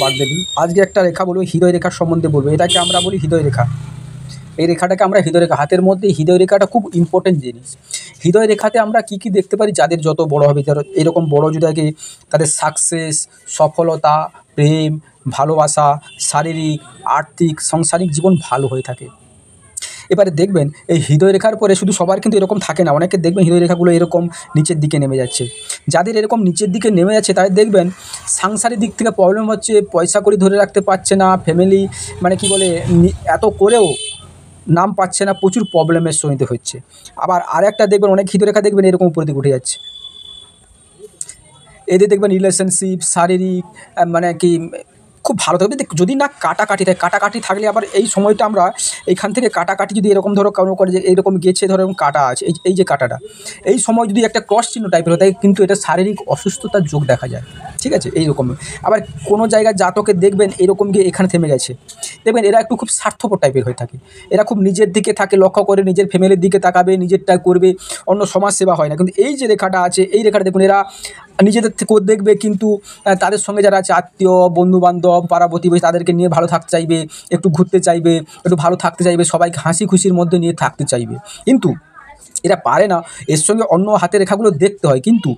বাগদেবী আজকে একটা রেখা বলবো, হৃদয় রেখার সম্বন্ধে বলবো। এটাকে আমরা বলি হৃদয় রেখা। এই রেখাটাকে আমরা হৃদয় রেখা, হাতের মধ্যে হৃদয় রেখাটা খুব ইম্পর্টেন্ট জিনিস। হৃদয় রেখাতে আমরা কি কি দেখতে পারি? যাদের যত বড় হবে, যারা এরকম বড় যদি থাকে, তাদের সাকসেস, সফলতা, প্রেম, ভালোবাসা, শারীরিক, আর্থিক, সাংসারিক জীবন ভালো হয়ে থাকে। এবারে দেখবেন এই হৃদয় রেখার পরে শুধু সবার কিন্তু এরকম থাকে না, অনেকে দেখবেন হৃদয় রেখাগুলো এরকম নিচের দিকে নেমে যাচ্ছে। যাদের এরকম নিচের দিকে নেমে যাচ্ছে তাদের দেখবেন সাংসারিক দিক থেকে প্রবলেম হচ্ছে, পয়সা কড়ি ধরে রাখতে পারছে না, ফ্যামিলি মানে কি বলে এত করেও নাম পাচ্ছে না, প্রচুর প্রবলেমের সহিতে হচ্ছে। আবার আরেকটা দেখবেন অনেক হৃদয় রেখা দেখবেন এরকম উপরের দিকে উঠে যাচ্ছে। এদের দেখবেন রিলেশনশিপ, শারীরিক মানে কি খুব ভালো থাকবে যদি না কাটাকাটি থাকে। কাটাকাটি থাকলে আবার এই সময়টা আমরা এইখান থেকে কাটাকাটি যদি এরকম ধরো কারো করে যে এইরকম গেছে, ধরো এরকম কাটা আছে, এই যে কাটাটা, এই সময় যদি একটা ক্রস চিহ্ন টাইপের হয়, তাই কিন্তু এটা শারীরিক অসুস্থতার যোগ দেখা যায়। ঠিক আছে, এইরকম। আবার কোনো জায়গায় জাতকে দেখবেন এরকম গিয়ে এখানে থেমে গেছে, দেখবেন এরা একটু খুব স্বার্থপর টাইপের হয়ে থাকে। এরা খুব নিজের দিকে থাকে, লক্ষ্য করে নিজের ফ্যামিলির দিকে তাকাবে, নিজেরটা করবে, অন্য সমাজ সেবা হয় না। কিন্তু এই যে রেখাটা আছে, এই রেখাটা দেখুন, এরা নিজেদের থেকেও দেখবে, কিন্তু তাদের সঙ্গে যারা আছে আত্মীয়, বন্ধুবান্ধব, পাড়া প্রতিবেশী, তাদেরকে নিয়ে ভালো থাকতে চাইবে, একটু ঘুরতে চাইবে, একটু ভালো থাকতে চাইবে, সবাইকে হাসি খুশির মধ্যে নিয়ে থাকতে চাইবে। কিন্তু এরা পারে না, এর সঙ্গে অন্য হাতের রেখাগুলো দেখতে হয়। কিন্তু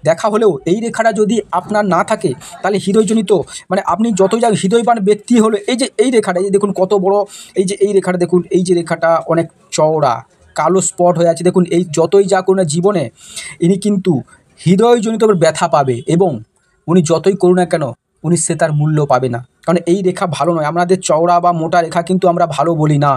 দেখা হলেও এই রেখাটা যদি আপনার না থাকে, তাহলে হৃদয়জনিত মানে আপনি যতই যান হৃদয়বান ব্যক্তি হলে এই যে এই রেখাটা, এই দেখুন কত বড়, এই যে এই রেখাটা দেখুন, এই যে রেখাটা অনেক চওড়া, কালো স্পট হয়ে আছে দেখুন। এই যতই যা করুন না জীবনে, ইনি কিন্তু হৃদয়জনিত ব্যথা পাবে, এবং উনি যতই করুন না কেন উনি সে তার মূল্য পাবে না। কারণ এই রেখা ভালো নয়। আমাদের চওড়া বা মোটা রেখা কিন্তু আমরা ভালো বলি না।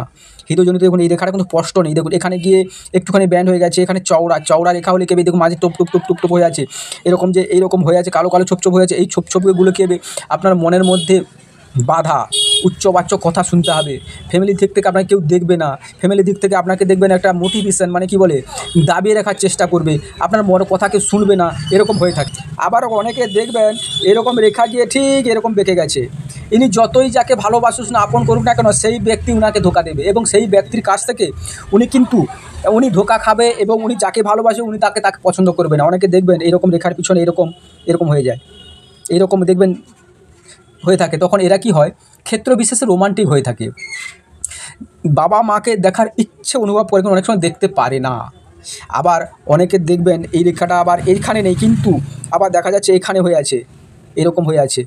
হৃদয়জনিত দেখুন এই রেখাটা কিন্তু স্পষ্ট নেই, দেখুন এখানে গিয়ে একটুখানি ব্যান্ড হয়ে গেছে, এখানে চওড়া চওড়া রেখা হলে কেবে দেখুন মাঝে টুপ টুপ টুপ টুপ টুপ হয়ে আছে, এরকম যে এইরকম হয়ে আছে, কালো কালো ছোপ ছোপ হয়ে আছে। এই ছোপ ছোপগুলো কেবে আপনার মনের মধ্যে বাধা, উচ্চবাচ্য কথা শুনতে হবে, ফ্যামিলি দিক থেকে আপনাকে কেউ দেখবে না, ফ্যামিলির দিক থেকে আপনাকে দেখবেন একটা মোটিভেশন মানে কি বলে দাবিয়ে রাখার চেষ্টা করবে, আপনার বড় কথা কেউ শুনবে না, এরকম হয়ে থাকে। আবার অনেকে দেখবেন এরকম রেখা গিয়ে ঠিক এরকম বেঁকে গেছে। ইনি যতই যাকে ভালোবাসুস না, আপন করুক না কেন, সেই ব্যক্তি উনাকে ধোকা দেবে, এবং সেই ব্যক্তির কাছ থেকে উনি ধোকা খাবে, এবং উনি যাকে ভালোবাসে উনি তাকে পছন্দ করবে না। অনেকে দেখবেন এরকম রেখার পিছনে এরকম এরকম হয়ে যায়, এরকম দেখবেন হয়ে থাকে। তখন এরা কি হয়, ক্ষেত্র বিশেষে রোমান্টিক হয়ে থাকে, বাবা মাকে দেখার ইচ্ছে অনুভব করে, কিন্তু অনেক সময় দেখতে পারে না। আবার অনেকে দেখবেন এই রেখাটা আবার এইখানে নেই, কিন্তু আবার দেখা যাচ্ছে এখানে হয়ে আছে, এরকম হয়ে আছে।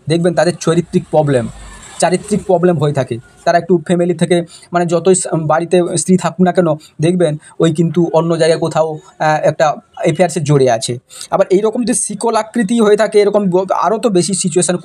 দেখবেন তাদের চারিত্রিক প্রবলেম হয়ে থাকে। তারা একটু ফ্যামিলি থেকে মানে যতই বাড়িতে স্ত্রী থাকুক না কেন, দেখবেন ওই কিন্তু অন্য জায়গায় কোথাও একটা অ্যাফেয়ার্সে জড়ে আছে। আবার এইরকম যদি শিকল আকৃতি হয়ে থাকে, এরকম আরও তো বেশি সিচুয়েশান